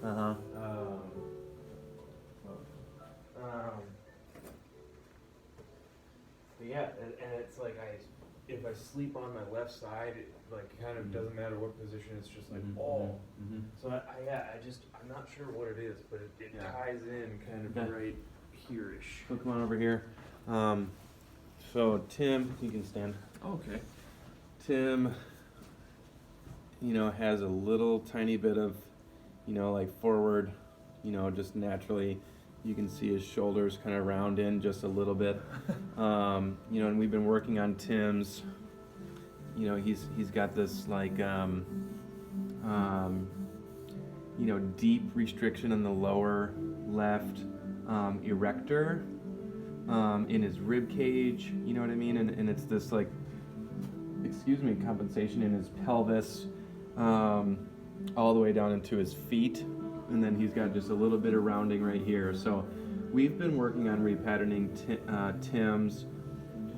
Uh-huh. But yeah, and it's like if I sleep on my left side, it like kind of doesn't matter what position. It's just like So I'm not sure what it is, but it ties in kind of right here-ish. So come on over here. So Tim, you can stand. Okay. Tim, has a little tiny bit of, like forward, just naturally, you can see his shoulders kind of round in just a little bit. And we've been working on Tim's, he's got this like, deep restriction on the lower left erector in his rib cage, you know what I mean? And it's this like, compensation in his pelvis all the way down into his feet. And then he's got just a little bit of rounding right here. So we've been working on repatterning Tim's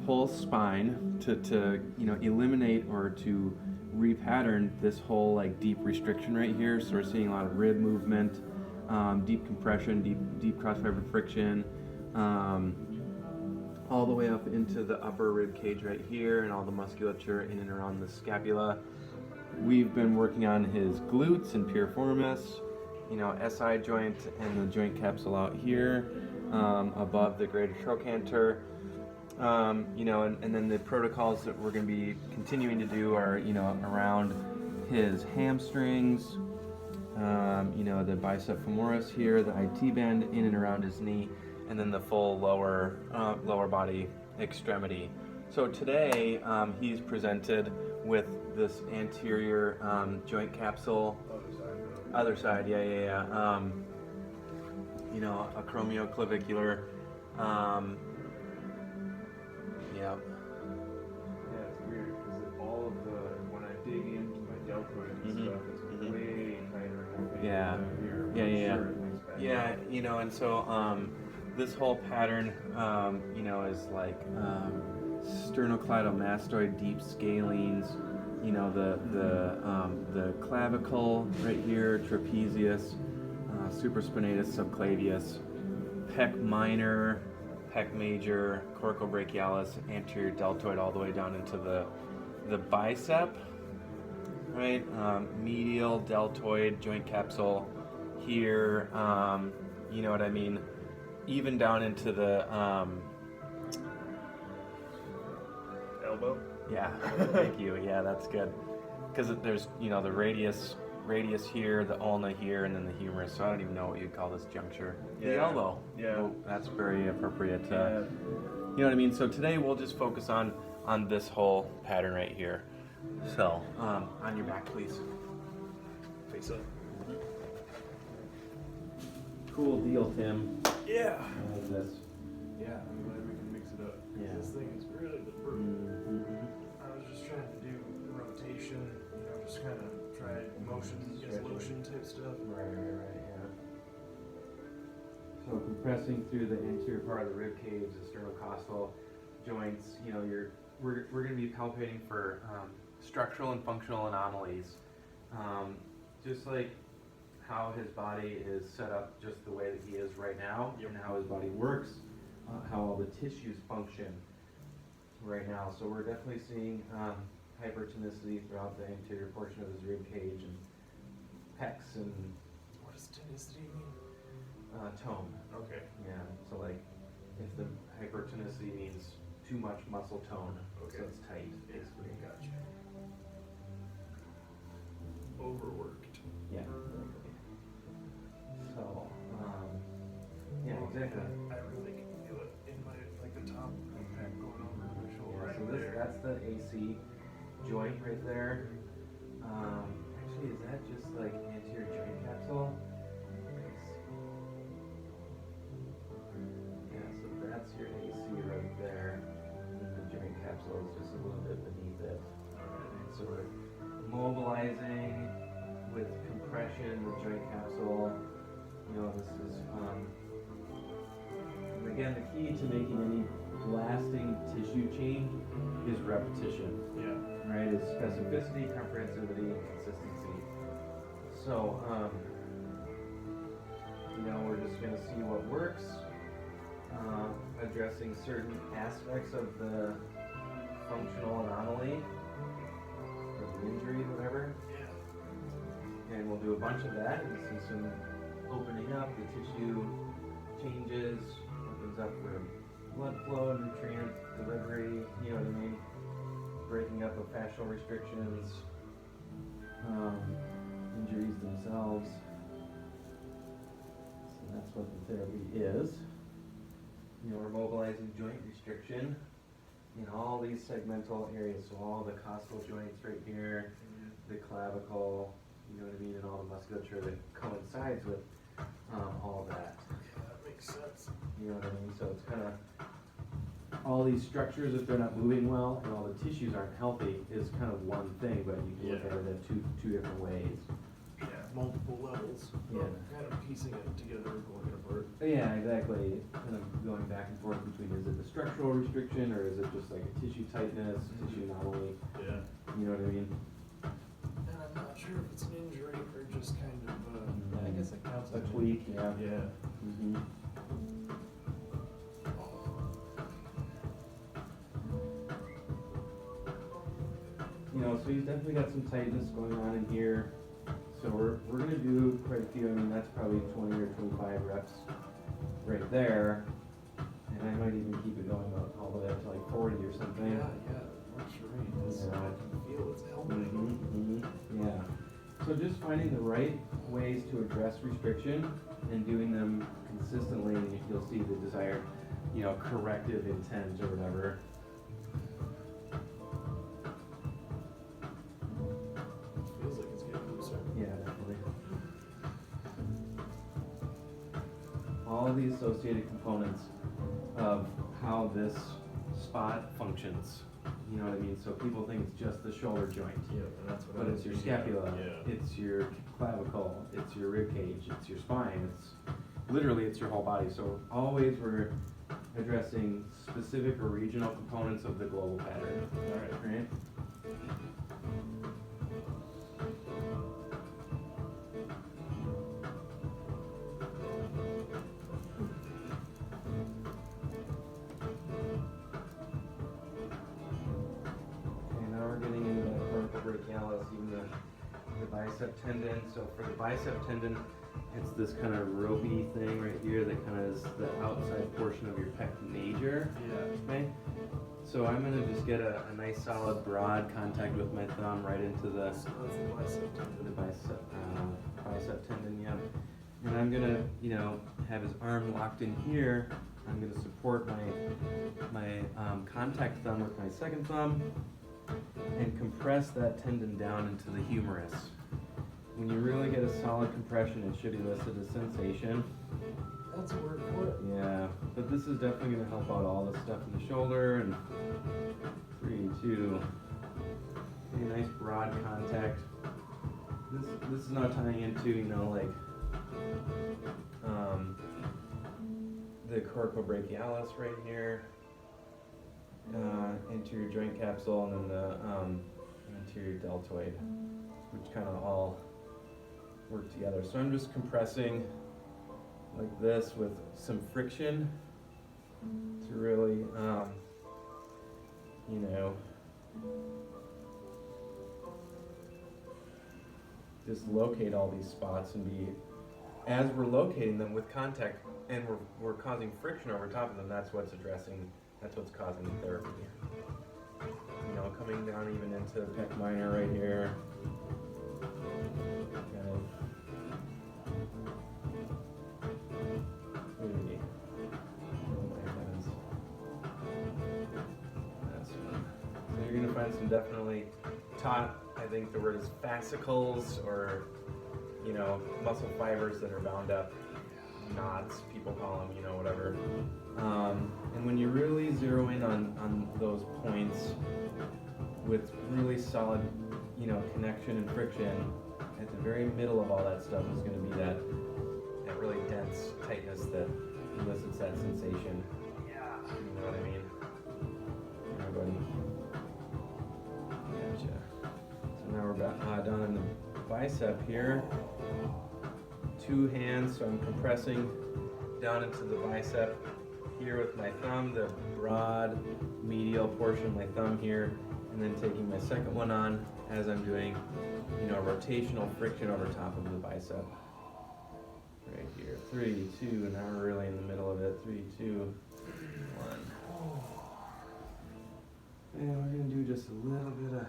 whole spine to eliminate or to repattern this whole like deep restriction right here. So we're seeing a lot of rib movement, deep compression, deep cross fiber friction, all the way up into the upper rib cage right here, and all the musculature in and around the scapula. We've been working on his glutes and piriformis, SI joint and the joint capsule out here, above the greater trochanter. And then the protocols that we're going to be continuing to do are, around his hamstrings, the bicep femoris here, the IT band in and around his knee, and then the full lower body extremity. So today he's presented with this anterior joint capsule. Other side, yeah. Acromioclavicular. Yeah, it's weird because all of when I dig into my deltoid and stuff, it's way tighter than here. Yeah, and so this whole pattern, is like sternocleidomastoid deep scalenes, the clavicle right here, trapezius, supraspinatus subclavius, pec minor, pec major, coracobrachialis, anterior deltoid, all the way down into the bicep, right? Medial deltoid joint capsule here, you know what I mean? Even down into the elbow. Yeah, thank you. Yeah, that's good. Because there's, the radius here, the ulna here, and then the humerus. So I don't even know what you'd call this juncture. Yeah. The elbow. Yeah. Well, that's very appropriate. Yeah. You know what I mean? So today we'll just focus on this whole pattern right here. So, on your back, please. Face up. Cool deal, Tim. Yeah. I like this. Yeah, I'm glad we can mix it up. Yeah. This thing is really the first. I was just trying to do rotation, just kind of try motion against lotion type stuff. Right, yeah. So compressing through the anterior part of the rib cage, the sternocostal joints, we're going to be palpating for structural and functional anomalies. Just like how his body is set up just the way that he is right now, and how his body works, how all the tissues function right now. So we're definitely seeing hypertonicity throughout the anterior portion of his rib cage and pecs and What does tonicity mean? tone. Okay. Yeah. So like if the hypertonicity means too much muscle tone, Okay. so it's tight, basically. Gotcha. Overworked. Yeah. Exactly. So, yeah, exactly. I really can feel it in my the top of my back going over my shoulder. Yeah, so that's the AC joint right there. Actually, is that just like anterior joint capsule? Yeah, so that's your AC right there. And the joint capsule is just a little bit beneath it. So we're mobilizing with compression, the joint capsule. This is, and again, the key to making any lasting tissue change is repetition. Yeah. Right? Is specificity, comprehensivity, and consistency. So, we're just gonna see what works, addressing certain aspects of the functional anomaly or the injury, whatever. And we'll do a bunch of that and see some opening up, the tissue changes, opens up for blood flow, nutrient delivery, you know what I mean? Breaking up of fascial restrictions, injuries themselves. So that's what the therapy is. We're mobilizing joint restriction in all these segmental areas. So all the costal joints right here, the clavicle, you know what I mean, and all the musculature that coincides with all that. Yeah, that makes sense. You know what I mean? So it's kind of all these structures, if they're not moving well and all the tissues aren't healthy, is kind of one thing, but you can look at it in two different ways. Yeah, multiple levels. Yeah. Kind of piecing it together, going apart. Yeah, exactly. Kind of going back and forth between, is it the structural restriction or is it just like a tissue tightness, tissue anomaly? Yeah. You know what I mean? And I'm not sure if it's an injury or just kind of, I guess it counts A as tweak, yeah. Yeah. Mm-hmm. So he's definitely got some tightness going on in here. So we're gonna do quite a few. I mean, that's probably 20 or 25 reps right there. And I might even keep it going all the way up to like 40 or something. Yeah, works for me. Yeah. I can feel it's helping. Yeah. So just finding the right ways to address restriction and doing them consistently, you'll see the desired, corrective intent or whatever. Feels like it's getting looser. Yeah, definitely. All of the associated components of how this spot functions. You know what I mean? So people think it's just the shoulder joint. Yeah, and that's what But it's your scapula, Yeah. it's your clavicle, it's your rib cage, it's your spine, it's your whole body. So always we're addressing specific or regional components of the global pattern. Right? Brachialis, even the bicep tendon. So for the bicep tendon, it's this kind of ropey thing right here that kind of is the outside portion of your pec major. Yeah. Okay. So I'm gonna just get a nice solid broad contact with my thumb right into the So that's the bicep tendon. bicep tendon, yeah. And I'm gonna, have his arm locked in here. I'm gonna support my contact thumb with my second thumb and compress that tendon down into the humerus. When you really get a solid compression, it should elicit a sensation. That's a word for it. Yeah, but this is definitely gonna help out all the stuff in the shoulder. And 3, 2, okay, nice broad contact. This is not tying into, the coracobrachialis right here. Anterior joint capsule, and then the anterior deltoid, which kind of all work together. So I'm just compressing like this with some friction to really, just locate all these spots and be, as we're locating them with contact and we're causing friction over top of them, that's what's causing the therapy. Coming down even into the pec minor right here. Okay. Really. Oh my goodness. That's one. So you're gonna find some definitely taut, I think the word is fascicles, or muscle fibers that are bound up. Knots, people call them, whatever. And when you really zero in on those points with really solid, connection and friction, at the very middle of all that stuff is going to be that really dense tightness that elicits that sensation. Yeah. You know what I mean? Everybody. Gotcha. So now we're down in the bicep here. two hands, so I'm compressing down into the bicep here with my thumb, the broad medial portion of my thumb here, and then taking my second one on as I'm doing, you know, rotational friction over top of the bicep. Right here, 3, 2, and now we're really in the middle of it. 3, 2, 1. And we're gonna do just a little bit of,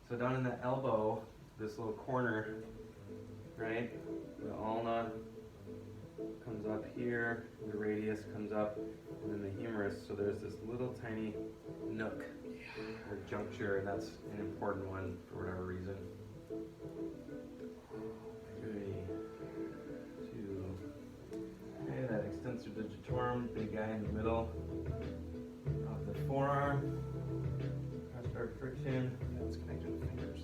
so down in the elbow, this little corner, right? The ulna comes up here, the radius comes up, and then the humerus. So there's this little tiny nook or juncture, and that's an important one for whatever reason. 3, 2. Okay, that extensor digitorum, big guy in the middle of the forearm. Crossbar friction. It's connected to fingers.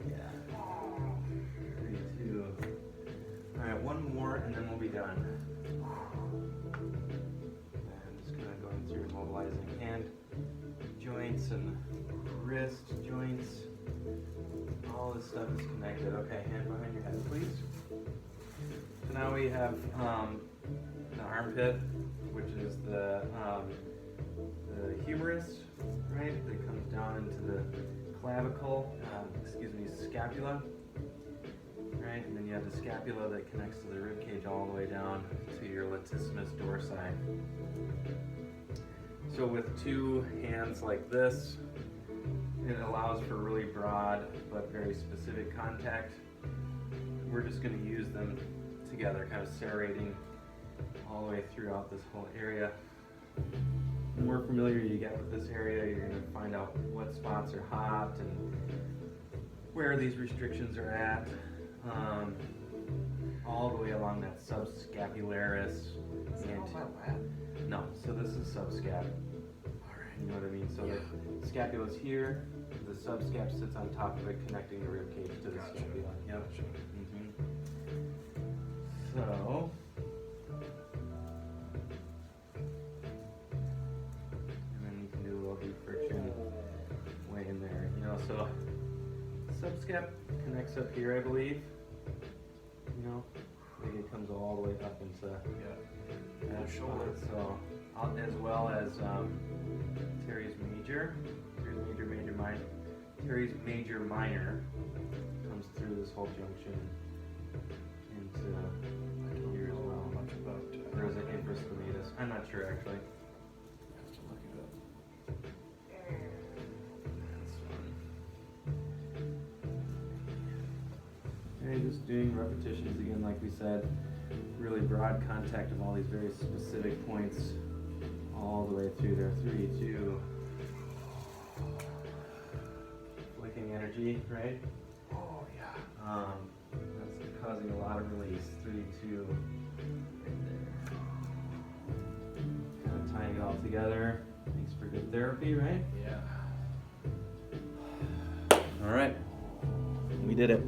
Yeah. 3, 2. Alright, one more and then we'll be done. And just kind of going through mobilizing hand joints and wrist joints. All this stuff is connected. Okay, hand behind your head, please. So now we have the armpit, which is the humerus, right? That comes down into the clavicle, scapula, right? And then you have the scapula that connects to the rib cage all the way down to your latissimus dorsi. So with two hands like this, it allows for really broad but very specific contact. We're just going to use them together, kind of serrating all the way throughout this whole area. The more familiar you get with this area, you're going to find out what spots are hot and where these restrictions are at, all the way along that subscapularis. Is that all my lat? No, so this is subscap. You know what I mean? So the scapula is here, the subscap sits on top of it, connecting the rib cage to the Gotcha. scapula. Yep. Gotcha. So, and then you can do a little deep friction way in there. You know, so subscap connects up here, I believe. You know, maybe it comes all the way up into Yeah. that Shoulder. spot. So, as well as teres major, teres major minor comes through this whole junction into I don't here as know well. much about There's an infraspinatus. I'm not sure actually. have to look it up. That's fun. And just doing repetitions again, like we said, really broad contact of all these very specific points all the way through there. 3, 2. Flicking energy, right? Oh yeah. That's causing a lot of release. 3, 2. Kind of tying it all together. Makes for good therapy, right? Yeah. All right. We did it.